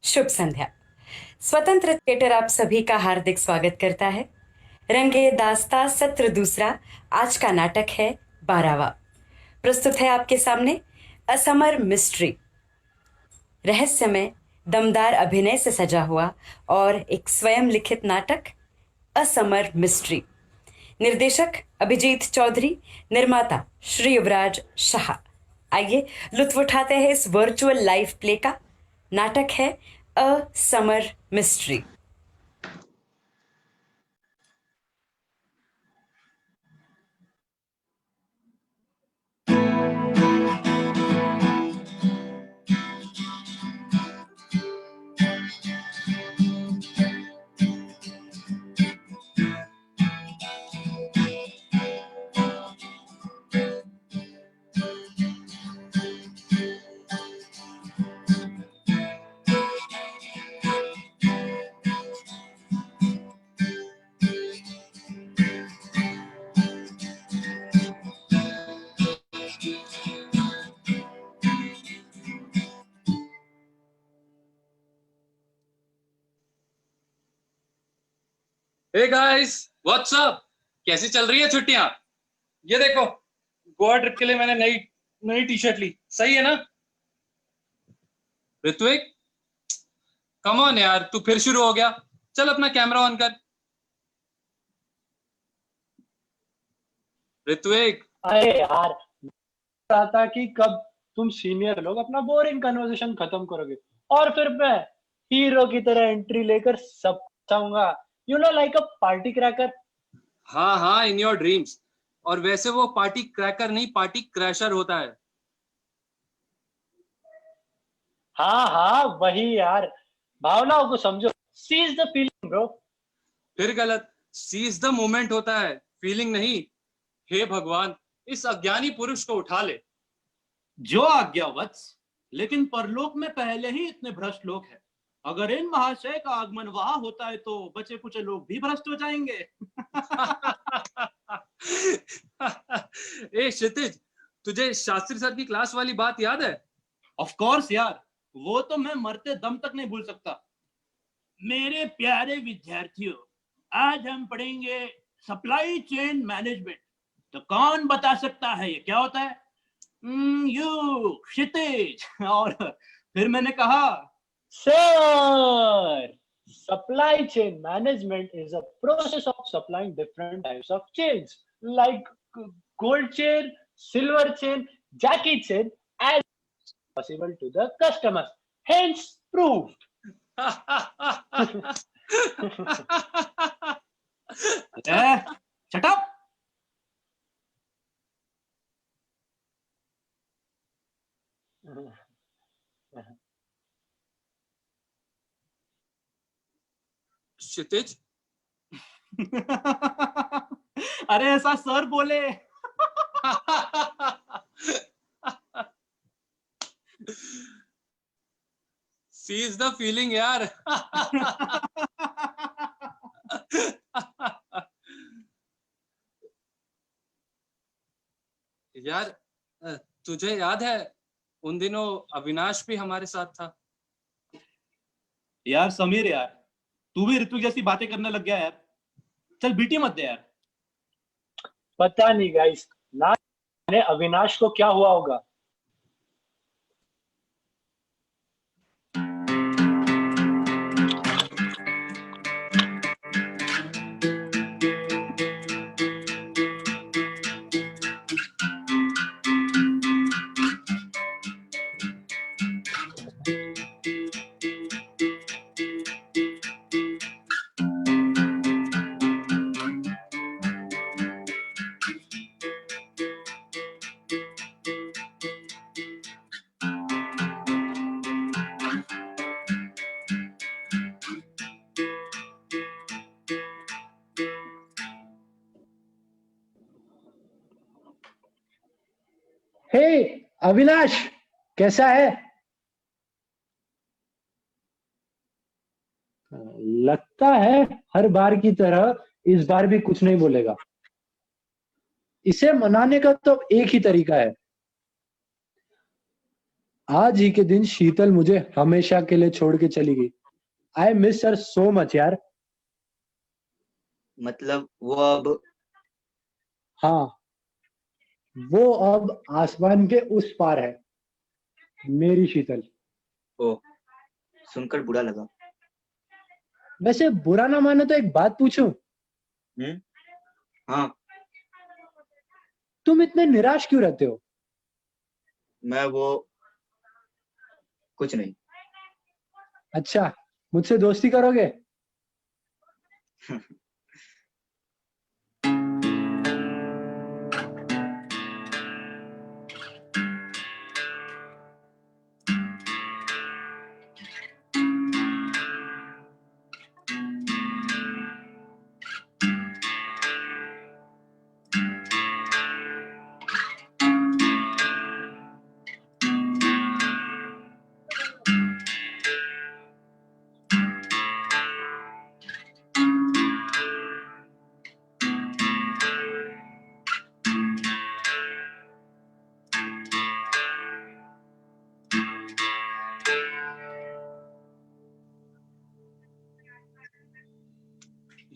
शुभ संध्या। स्वतंत्र थिएटर आप सभी का हार्दिक स्वागत करता है। रंगे दास्ता सत्र दूसरा। आज का नाटक है 12वां। प्रस्तुत है आपके सामने असमर मिस्ट्री। रहस्यमय दमदार अभिनय से सजा हुआ और एक स्वयं लिखित नाटक असमर मिस्ट्री। निर्देशक अभिजीत चौधरी, निर्माता श्री युवराज शाह। आइए लुत्फ उठाते हैं इस वर्चुअल लाइव प्ले का। नाटक है a summer mystery. Hey guys, what's up? कैसी चल रही है छुट्टियां? ये देखो, गोवा ट्रिप के लिए मैंने नई नई टी शर्ट ली। सही है ना? ऋत्विक, कम ऑन यार, तू फिर शुरू हो गया। चल अपना कैमरा ऑन कर। ऋत्विक, अरे यार, रहा था कि कब तुम सीनियर लोग अपना बोरिंग कन्वर्सेशन खत्म करोगे और फिर मैं हीरो की तरह एंट्री लेकर सब चाहूंगा, you know, like a party cracker. हाँ हाँ, इन योर ड्रीम्स। और वैसे वो पार्टी क्रैकर नहीं, पार्टी क्रैशर होता है। हाँ हाँ, वही यार, भावनाओं को समझो, सीज द फीलिंग ब्रो। फिर गलत। सीज द मोमेंट होता है, फीलिंग नहीं। हे भगवान, इस अज्ञानी पुरुष को उठा ले। जो आज्ञा वत्स, लेकिन परलोक में पहले ही इतने भ्रष्ट लोग हैं। अगर इन महाशय का आगमन वहां होता है तो बचे कुछ लोग भी भ्रष्ट हो जाएंगे। ए क्षितिज, तुझे शास्त्री सर की क्लास वाली बात याद है? ऑफ कोर्स यार, वो तो मैं मरते दम तक नहीं भूल सकता। मेरे प्यारे विद्यार्थियों, आज हम पढ़ेंगे सप्लाई चेन मैनेजमेंट। तो कौन बता सकता है ये क्या होता है? यू क्षितिज। और फिर मैंने कहा, sir, supply chain management is a process of supplying different types of chains like gold chain, silver chain, jackie chain as possible to the customers, hence proved. shut up. क्षितिज, अरे ऐसा सर बोले। Seize the feeling यार। यार, तुझे याद है उन दिनों अविनाश भी हमारे साथ था? यार समीर यार, तू भी ऋतु जैसी बातें करने लग गया यार। चल बीटी मत दे यार। पता नहीं गाइस, ना जाने अविनाश को क्या हुआ होगा। हे अविनाश, कैसा है? लगता है हर बार की तरह इस बार भी कुछ नहीं बोलेगा। इसे मनाने का तो एक ही तरीका है। आज ही के दिन शीतल मुझे हमेशा के लिए छोड़ के चली गई। I miss her so much यार। मतलब वो अब हाँ, वो अब आसमान के उस पार है, मेरी शीतल। ओ सुनकर बुरा लगा। वैसे बुरा ना माने तो एक बात पूछूं, हाँ, तुम इतने निराश क्यों रहते हो? मैं वो कुछ नहीं। अच्छा, मुझसे दोस्ती करोगे?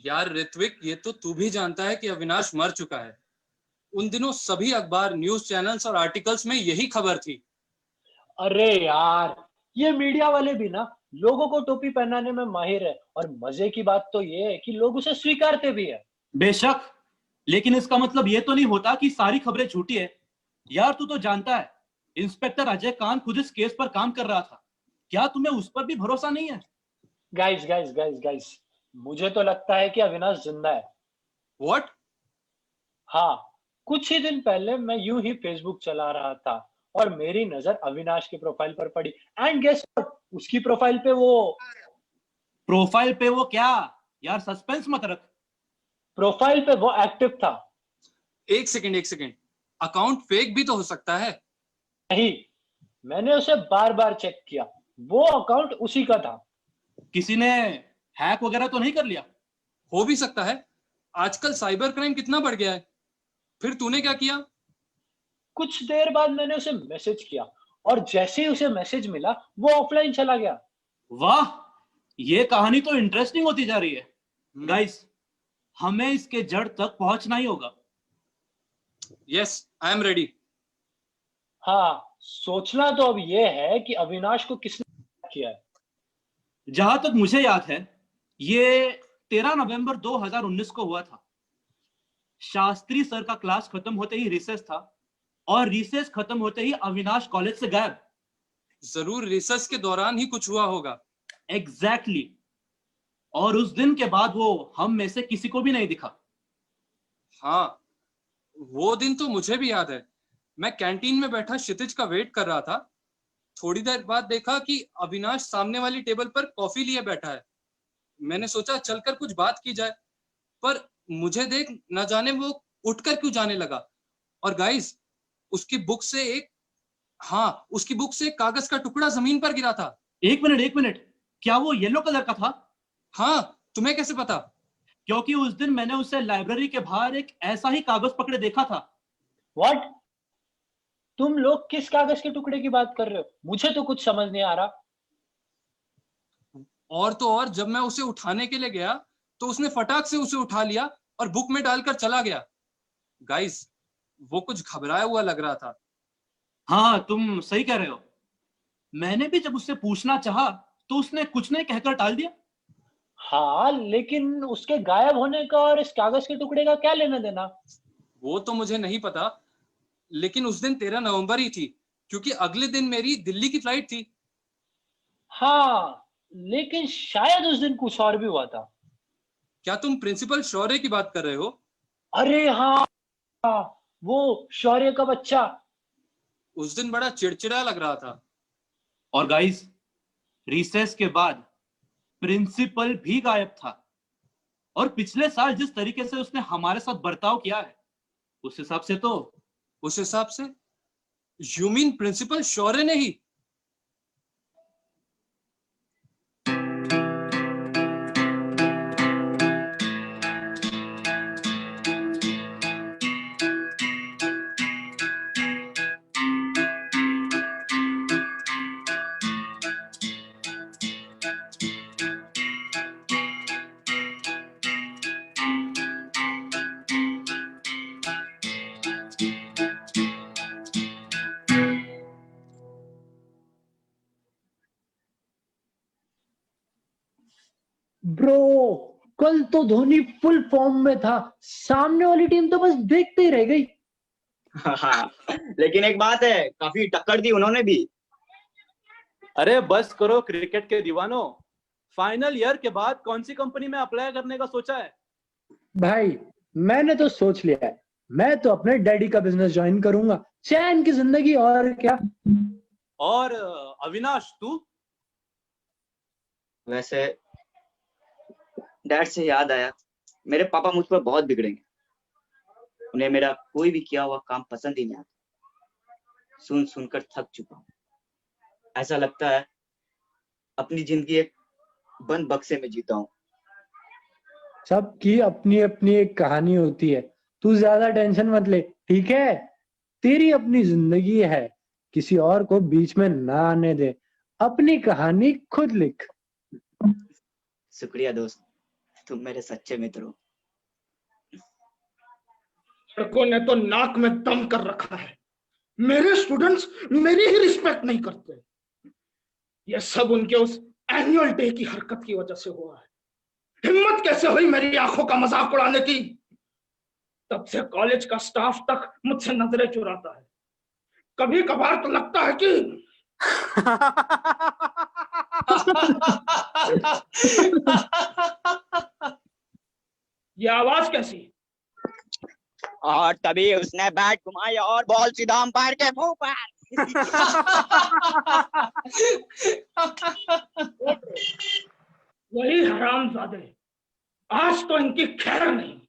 यार ऋत्विक, ये तो तू भी जानता है कि अविनाश मर चुका है। उन दिनों सभी अखबार, न्यूज चैनल्स और आर्टिकल्स में यही खबर थी। अरे यार, ये मीडिया वाले भी ना लोगों को टोपी पहनाने में माहिर है, और मजे की बात तो ये है कि लोग उसे स्वीकारते भी है। बेशक, लेकिन इसका मतलब ये तो नहीं होता कि सारी खबरें झूठी है। यार तू तो जानता है, इंस्पेक्टर अजय कांत खुद इस केस पर काम कर रहा था। क्या तुम्हें उस पर भी भरोसा नहीं है? गाइस गाइस गाइस गाइस, मुझे तो लगता है कि अविनाश जिंदा है। व्हाट? हाँ, कुछ ही दिन पहले मैं यूं ही फेसबुक चला रहा था और मेरी नजर अविनाश की प्रोफाइल पर पड़ी। एंड गेस व्हाट, उसकी प्रोफाइल पे प्रोफाइल पे वो क्या? यार सस्पेंस मत रख। वो एक्टिव था। एक सेकंड, एक सेकंड। अकाउंट फेक भी तो हो सकता है। नहीं, मैंने उसे बार बार चेक किया, वो अकाउंट उसी का था। किसी ने हैक वगैरह तो नहीं कर लिया? हो भी सकता है। आजकल साइबर क्राइम कितना बढ़ गया है। फिर तूने क्या किया? कुछ देर बाद मैंने उसे मैसेज किया, और जैसे ही उसे मैसेज मिला वो ऑफलाइन चला गया। वाह, ये कहानी तो इंटरेस्टिंग होती जा रही है। गाइस, हमें इसके जड़ तक पहुंचना ही होगा। Yes, I am ready. हाँ, सोचना तो अब ये है कि अविनाश को किसने किया है। जहां तक मुझे याद है, ये 13 नवंबर 2019 को हुआ था। शास्त्री सर का क्लास खत्म होते ही रिसेस था, और रिसेस खत्म होते ही अविनाश कॉलेज से गायब। जरूर रिसर्च के दौरान ही कुछ हुआ होगा। Exactly exactly. और उस दिन के बाद वो हम में से किसी को भी नहीं दिखा। हाँ, वो दिन तो मुझे भी याद है। मैं कैंटीन में बैठा क्षितिज का वेट कर रहा था। थोड़ी देर बाद देखा कि अविनाश सामने वाली टेबल पर कॉफी लिए बैठा है। मैंने सोचा चलकर कुछ बात की जाए, पर मुझे देख न जाने वो उठकर क्यों जाने लगा। और गाइस, उसकी बुक से एक कागज का टुकड़ा जमीन पर गिरा था। एक मिनट, क्या वो येलो कलर का था? हाँ, तुम्हें कैसे पता? क्योंकि उस दिन मैंने उसे लाइब्रेरी के बाहर एक ऐसा ही कागज पकड़े देखा था। व्हाट? तुम लोग किस कागज के टुकड़े की बात कर रहे हो? मुझे तो कुछ समझ नहीं आ रहा। और तो और, जब मैं उसे उठाने के लिए गया तो उसने फटाक से उसे उठा लिया और बुक में डालकर चला गया। गाइस, वो कुछ घबराया हुआ लग रहा था। हाँ, तुम सही कह रहे हो। मैंने भी जब उससे पूछना चाहा तो उसने कुछ नहीं कहकर टाल दिया। हाँ, लेकिन उसके गायब होने का और इस कागज के टुकड़े का क्या लेना देना? वो तो मुझे नहीं पता, लेकिन उस दिन 13 नवंबर ही थी, क्योंकि अगले दिन मेरी दिल्ली की फ्लाइट थी। हाँ, लेकिन शायद उस दिन कुछ और भी हुआ था। क्या तुम प्रिंसिपल शौर्य की बात कर रहे हो? अरे हाँ, वो शौर्य का बच्चा। उस दिन बड़ा चिड़चिड़ा लग रहा था। और गाइस, रिसेस के बाद प्रिंसिपल भी गायब था। और पिछले साल जिस तरीके से उसने हमारे साथ बर्ताव किया है, उस हिसाब से तो उस हिसाब से? यू मीन प्रिंसिपल शौर्य ने ही? ब्रो, कल तो धोनी फुल फॉर्म में था, सामने वाली टीम तो बस देखते ही रह गई। हाँ, लेकिन एक बात है, काफी टक्कर दी उन्होंने भी। अरे बस करो क्रिकेट के दीवानों, फाइनल ईयर के बाद कौन सी कंपनी में अप्लाई करने का सोचा है? भाई मैंने तो सोच लिया है, मैं तो अपने डैडी का बिजनेस ज्वाइन करूंगा, चैन की जिंदगी और क्या। और अविनाश तू? वैसे डैड से याद आया, मेरे पापा मुझ पर बहुत बिगड़ेंगे। उन्हें मेरा कोई भी किया हुआ काम पसंद ही नहीं आता। सुन सुनकर थक चुका हूँ। ऐसा लगता है अपनी जिंदगी एक बंद बक्से में जीता हूँ। सबकी अपनी अपनी एक कहानी होती है, तू ज्यादा टेंशन मत ले, ठीक है? तेरी अपनी जिंदगी है, किसी और को बीच में ना आने दे, अपनी कहानी खुद लिख। शुक्रिया दोस्त, तुम मेरे सच्चे मित्र हो। लड़कों ने तो नाक में दम कर रखा है, मेरे स्टूडेंट्स मेरी ही रिस्पेक्ट नहीं करते। यह सब उनके उस एनुअल डे की हरकत की वजह से हुआ है। हिम्मत कैसे हुई मेरी आंखों का मजाक उड़ाने की? तब से कॉलेज का स्टाफ तक मुझसे नजरें चुराता है। कभी कभार तो लगता है कि ये आवाज कैसी? और तभी उसने बैट घुमाई और बॉल सीधा अंपायर के मुंह पर। वही हरामजादे, आज तो इनकी खैर नहीं।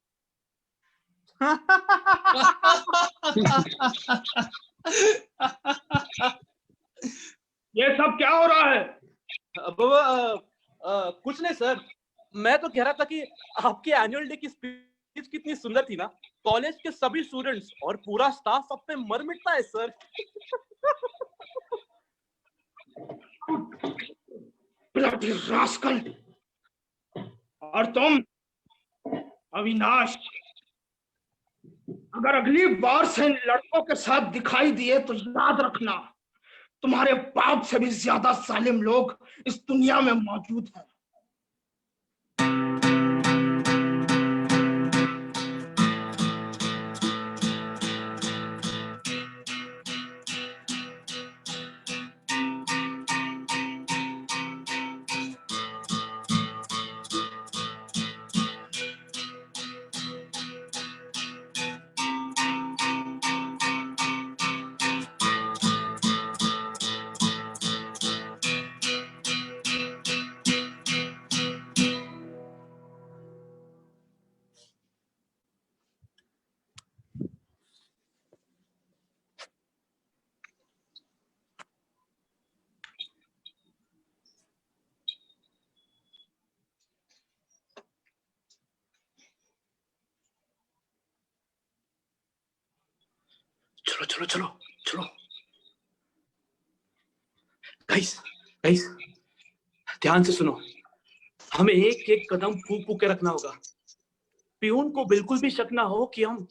ये सब क्या हो रहा है? कुछ नहीं सर, मैं तो कह रहा था कि आपकी एनुअल डे की स्पीच कितनी सुंदर थी ना। कॉलेज के सभी स्टूडेंट्स और पूरा स्टाफ सब पे मर मिटता है सर। Bloody rascal! और तुम अविनाश, अगर अगली बार से इन लड़कों के साथ दिखाई दिए तो याद रखना, तुम्हारे बाप से भी ज्यादा जालिम लोग इस दुनिया में मौजूद हैं। चलो चलो चलो चलो गाइस, गाइस ध्यान से सुनो, हमें एक एक कदम फूक फूक के रखना होगा। पियून को बिल्कुल भी शक ना हो कि हम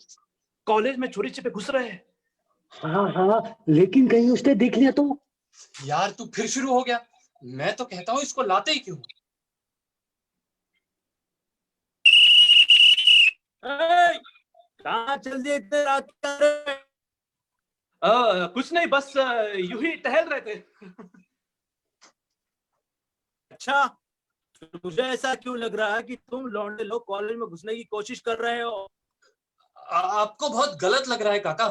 कॉलेज में चोरी छिपे घुस रहे हैं। हाँ हाँ, लेकिन कहीं उसने देख लिया तो? यार तू फिर शुरू हो गया। मैं तो कहता हूँ इसको लाते ही क्यों। कहाँ चल दिए इतने रात को? कुछ नहीं, बस यूं ही टहल रहे थे। अच्छा, तो मुझे ऐसा क्यों लग रहा है कि तुम लौंडे लोग कॉलेज में घुसने की कोशिश कर रहे हो? आपको बहुत गलत लग रहा है काका।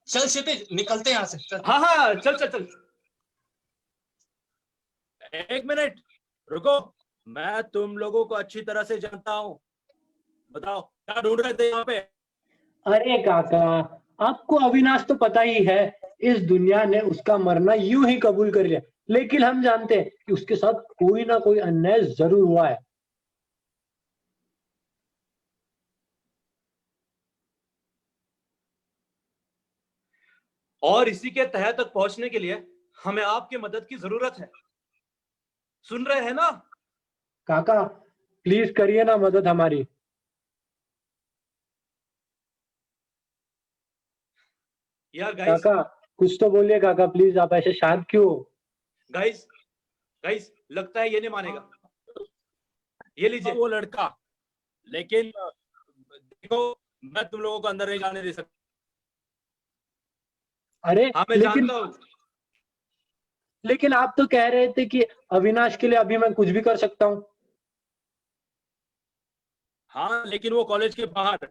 चल क्षितिज, निकलते हैं यहाँ से। चल। हाँ हाँ, चल चल चल। एक मिनट रुको, मैं तुम लोगों को अच्छी तरह से जानता हूँ। बताओ क्या ढूंढ रहे थे यहाँ पे? अरे काका, आपको अविनाश तो पता ही है, इस दुनिया ने उसका मरना यूं ही कबूल कर लिया, लेकिन हम जानते हैं कि उसके साथ कोई ना कोई अन्याय जरूर हुआ है। और इसी के तह तक पहुंचने के लिए हमें आपकी मदद की जरूरत है। सुन रहे हैं ना? काका प्लीज करिए ना मदद हमारी। यार गाइस, काका कुछ तो बोलिए काका, प्लीज, आप ऐसे शांत क्यों हो? गाइस गाइस लगता है ये नहीं मानेगा। ये लीजिए। वो लड़का, लेकिन देखो मैं तुम लोगों को अंदर नहीं जाने दे सकता। अरे हाँ मैं लेकिन जानता हूँ। लेकिन आप तो कह रहे थे कि अविनाश के लिए अभी मैं कुछ भी कर सकता हूँ। हाँ लेकिन वो कॉलेज के बाहर,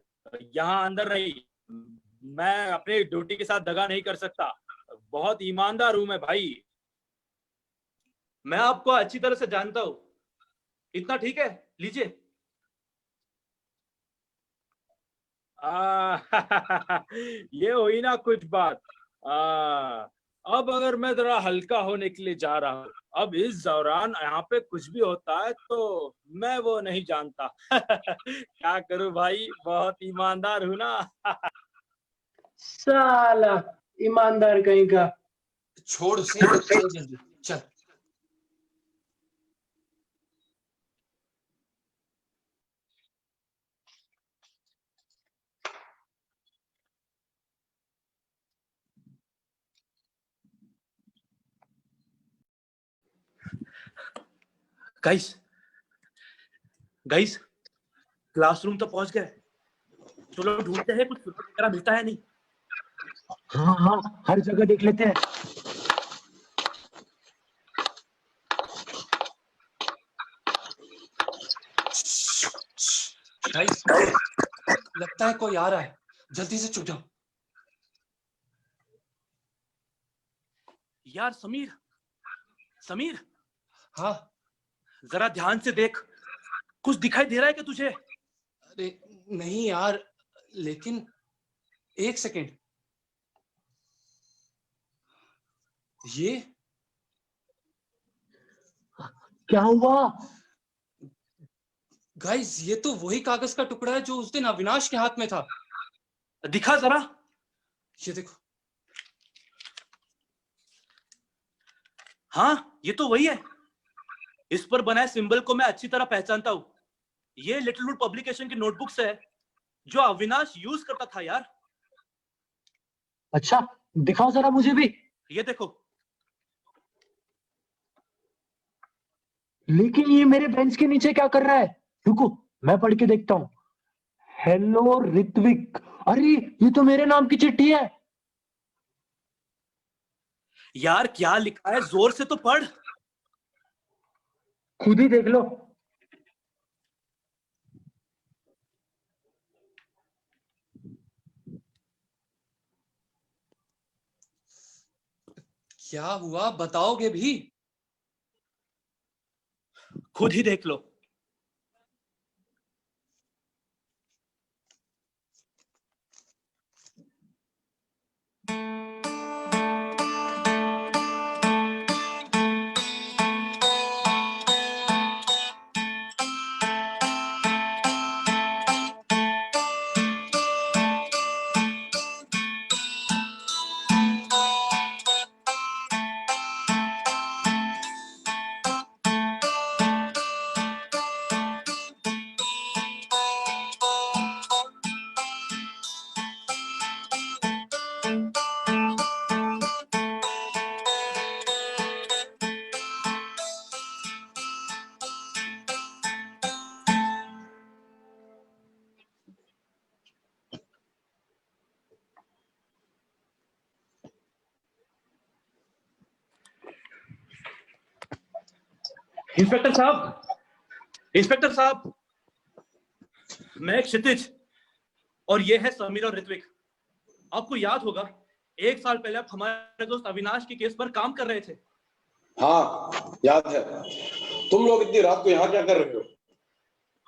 यहाँ अंदर नहीं। मैं अपनी ड्यूटी के साथ दगा नहीं कर सकता। बहुत ईमानदार हूं मैं भाई। मैं आपको अच्छी तरह से जानता हूँ। इतना ठीक है, लीजिए। ये हुई ना कुछ बात। आ, अब अगर मैं जरा हल्का होने के लिए जा रहा हूँ, अब इस दौरान यहाँ पे कुछ भी होता है तो मैं वो नहीं जानता। क्या करूँ भाई, बहुत ईमानदार हूं ना। साला ईमानदार कहीं का। छोड़ उसे, चल जल्दी चल। गाइस गाइस, क्लासरूम तो पहुंच गए। चलो ढूंढते हैं, कुछ वगैरह मिलता है नहीं। हाँ हाँ, हर जगह देख लेते हैं। गाइस, लगता है कोई आ रहा है, जल्दी से छुप जाओ। यार समीर, समीर हाँ, जरा ध्यान से देख, कुछ दिखाई दे रहा है क्या तुझे? अरे नहीं यार, लेकिन एक सेकेंड, ये क्या हुआ? गाइस, ये तो वही कागज का टुकड़ा है जो उस दिन अविनाश के हाथ में था। दिखा जरा। ये देखो। हाँ ये तो वही है। इस पर बनाए सिंबल को मैं अच्छी तरह पहचानता हूँ। ये लिटिल वुड पब्लिकेशन की नोटबुक से है जो अविनाश यूज करता था यार। अच्छा, दिखाओ जरा मुझे भी। ये देखो। लेकिन ये मेरे बेंच के नीचे क्या कर रहा है? रुको, मैं पढ़ के देखता हूँ। हेलो ऋत्विक। अरे ये तो मेरे नाम की चिट्ठी है। यार क्या लिखा है, जोर से तो पढ़। खुद ही देख लो। क्या हुआ, बताओगे भी? खुद ही देख लो। इंस्पेक्टर साहब, इंस्पेक्टर साहब, मैं एक क्षितिज और ये है समीर और ऋत्विक। आपको याद होगा, एक साल पहले आप हमारे दोस्त अविनाश के केस पर काम कर रहे थे। हाँ याद है। तुम लोग इतनी रात को यहाँ क्या कर रहे हो?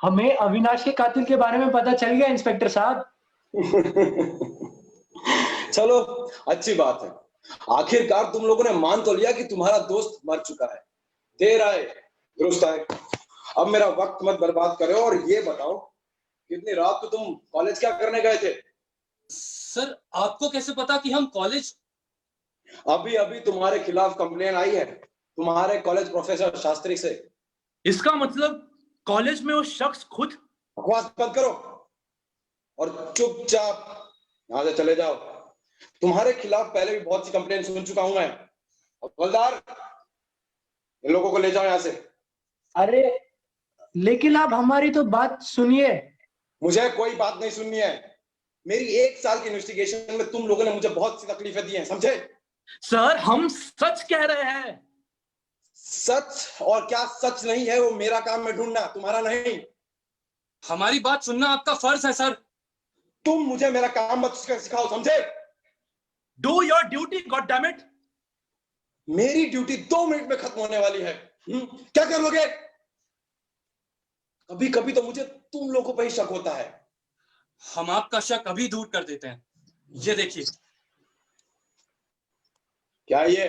हमें अविनाश के कातिल के बारे में पता चल गया इंस्पेक्टर साहब। चलो अच्छी बात है, आखिरकार तुम लोगों ने मान तो लिया कि तुम्हारा दोस्त मर चुका है। देर आए दुरुस्त आए। अब मेरा वक्त मत बर्बाद करो और ये बताओ, कितनी रात को तुम कॉलेज क्या करने गए थे? सर, आपको कैसे पता कि हम कॉलेज? अभी अभी तुम्हारे खिलाफ कंप्लेन आई है तुम्हारे कॉलेज प्रोफेसर शास्त्री से। इसका मतलब कॉलेज में वो शख्स खुद? बकवास बंद करो और चुपचाप यहाँ से चले जाओ। तुम्हारे खिलाफ पहले भी बहुत सी कंप्लेन सुन चुका हूं मैं। हवलदार, इन लोगों को ले जाओ यहाँ से। अरे लेकिन आप हमारी तो बात सुनिए। मुझे कोई बात नहीं सुननी है। मेरी 1 साल की इन्वेस्टिगेशन में तुम लोगों ने मुझे बहुत सी तकलीफें दी हैं, समझे? सर हम सच कह रहे हैं। सच और क्या सच नहीं है वो मेरा काम है ढूंढना, तुम्हारा नहीं। हमारी बात सुनना आपका फर्ज है सर। तुम मुझे मेरा काम मत सिखाओ, समझे? Do your duty god damn it. मेरी ड्यूटी 2 मिनट में खत्म होने वाली है। क्या कर लोगे? कभी कभी तो मुझे तुम लोगों पर ही शक होता है। हम आपका शक अभी दूर कर देते हैं। ये देखिए। क्या ये?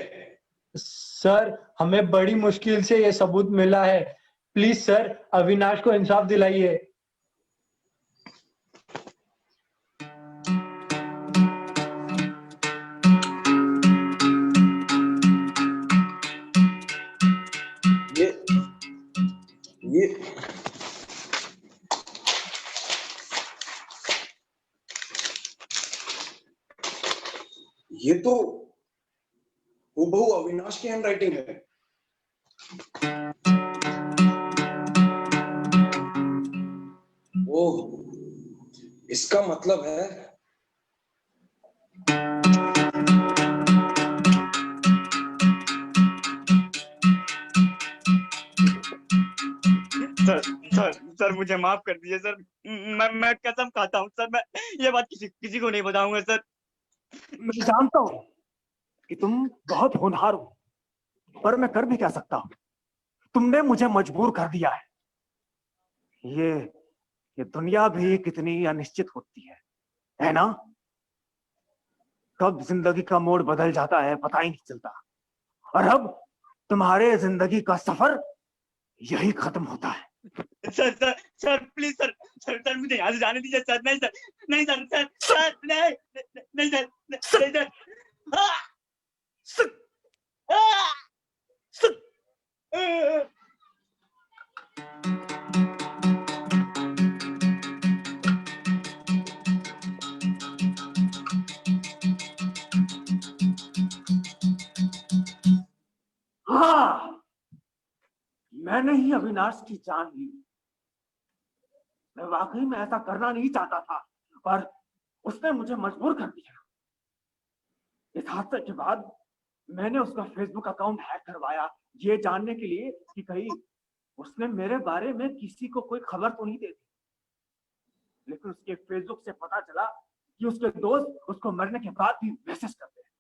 सर हमें बड़ी मुश्किल से ये सबूत मिला है। प्लीज सर अविनाश को इंसाफ दिलाइए। ये ये तो हूबहू अविनाश की हैंडराइटिंग है। ओह, इसका मतलब है सर मुझे माफ कर दीजिए सर। मैं कसम खाता हूँ सर, मैं ये बात किसी को नहीं बताऊंगा सर। मैं जानता हूँ कि तुम बहुत होनहार हो, पर मैं कर भी क्या सकता हूँ। तुमने मुझे मजबूर कर दिया है। ये दुनिया भी कितनी अनिश्चित होती है ना? कब जिंदगी का मोड़ बदल जाता है पता ही नहीं चलता। और अब तुम्हारे जिंदगी का सफर यही खत्म होता है। सर प्लीज सर मुझे यहाँ से जाने दीजिए सर। नहीं सर, नहीं सर, सर नहीं नहीं सर, नहीं सर। हाँ, मैंने ही अविनाश की जान ली। मैं वाकई में ऐसा करना नहीं चाहता था, पर उसने मुझे मजबूर कर दिया। इस हादसे के बाद मैंने उसका फेसबुक अकाउंट हैक करवाया, ये जानने के लिए कि कहीं उसने मेरे बारे में किसी को कोई खबर तो नहीं दे दी। लेकिन उसके फेसबुक से पता चला कि उसके दोस्त उसको मरने के बाद भी मैसेज करते हैं।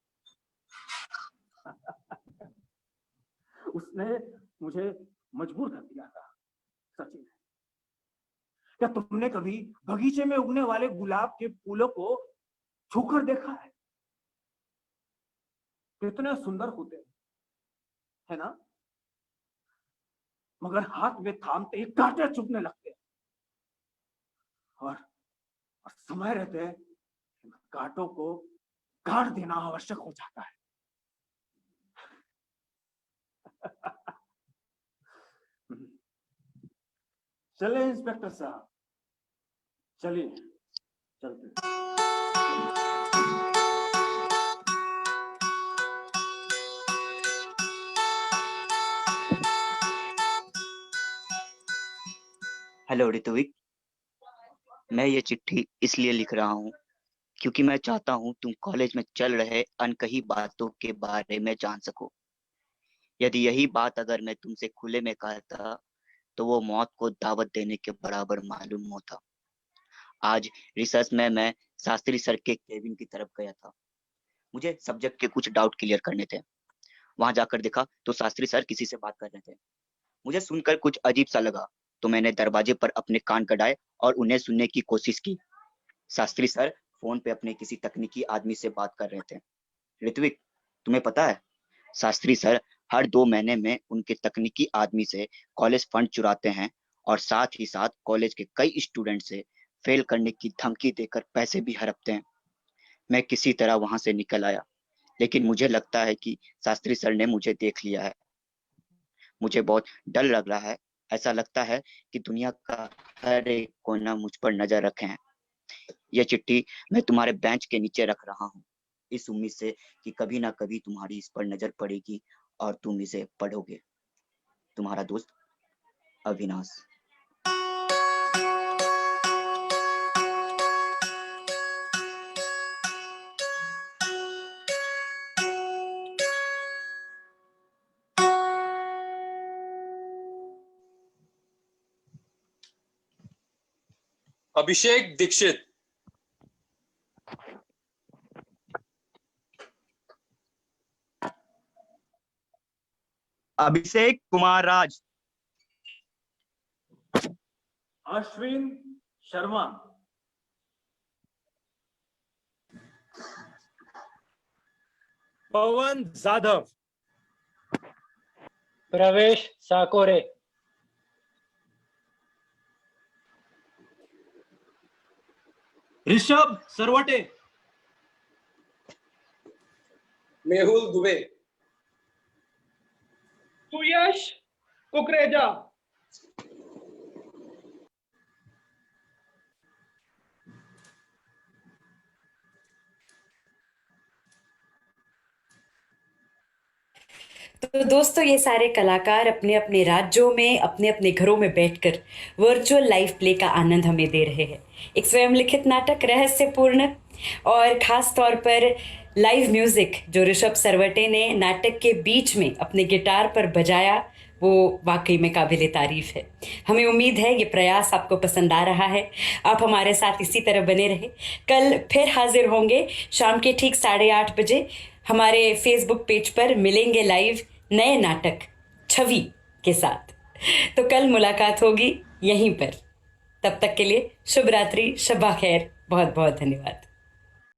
उसने मुझे मजबूर कर दिया था। सच में, क्या तुमने कभी बगीचे में उगने वाले गुलाब के फूलों को छूकर देखा है? कितने सुंदर होते हैं, है ना? मगर हाथ में थामते ही कांटे चुभने लगते हैं। और समय रहते कांटों को काट देना आवश्यक हो जाता है। चले इंस्पेक्टर साहब, चलिए चलते हैं। हेलो ऋत्विक, मैं ये चिट्ठी इसलिए लिख रहा हूँ क्योंकि मैं चाहता हूँ तुम कॉलेज में चल रहे अनकही बातों के बारे में जान सको। यदि यही बात अगर मैं तुमसे खुले में कहता तो वो मौत को दावत देने के बराबर मालूम होता। आज रिसर्च में मैं शास्त्री सर के केबिन की तरफ गया था। मुझे सब्जेक्ट के कुछ डाउट क्लियर करने थे। वहां जाकर देखा तो शास्त्री सर किसी से बात कर रहे थे। मुझे सुनकर कुछ अजीब सा लगा तो मैंने दरवाजे पर अपने कान कढ़ाए और उन्हें सुनने की कोशिश की। शास्त्री सर फोन पे अपने किसी तकनीकी आदमी से बात कर रहे थे। ऋत्विक, तुम्हें पता है शास्त्री सर हर 2 महीने में उनके तकनीकी आदमी से कॉलेज फंड चुराते हैं और साथ ही साथ कॉलेज के कई स्टूडेंट से फेल करने की धमकी देकर पैसे भी हड़पते हैं। मैं किसी तरह वहां से निकल आया, लेकिन मुझे लगता है कि शास्त्री सर ने मुझे देख लिया है। मुझे बहुत डर लग रहा है। ऐसा लगता है कि दुनिया का हर एक कोना मुझ पर नजर रखे हैं। यह चिट्ठी मैं तुम्हारे बेंच के नीचे रख रहा हूँ, इस उम्मीद से कि कभी ना कभी तुम्हारी इस पर नजर पड़ेगी और तुम इसे पढ़ोगे। तुम्हारा दोस्त अविनाश। अभिषेक दीक्षित। अभिषेक कुमार राज। अश्विन शर्मा। पवन जाधव। प्रवेश साकोरे। ऋषभ सरवटे। मेहुल दुबे। सुयश कुकरेजा। तो दोस्तों, ये सारे कलाकार अपने अपने राज्यों में अपने अपने घरों में बैठकर वर्चुअल लाइव प्ले का आनंद हमें दे रहे हैं। एक स्वयं लिखित नाटक, रहस्यपूर्ण और खास तौर पर लाइव म्यूजिक जो ऋषभ सरवटे ने नाटक के बीच में अपने गिटार पर बजाया, वो वाकई में काबिले तारीफ है। हमें उम्मीद है ये प्रयास आपको पसंद आ रहा है। आप हमारे साथ इसी तरह बने रहे। कल फिर हाजिर होंगे शाम के ठीक 8:30 बजे हमारे फेसबुक पेज पर, मिलेंगे लाइव नए नाटक छवि के साथ। तो कल मुलाकात होगी यहीं पर। तब तक के लिए शुभ रात्रि, शब्बा खैर, बहुत बहुत धन्यवाद।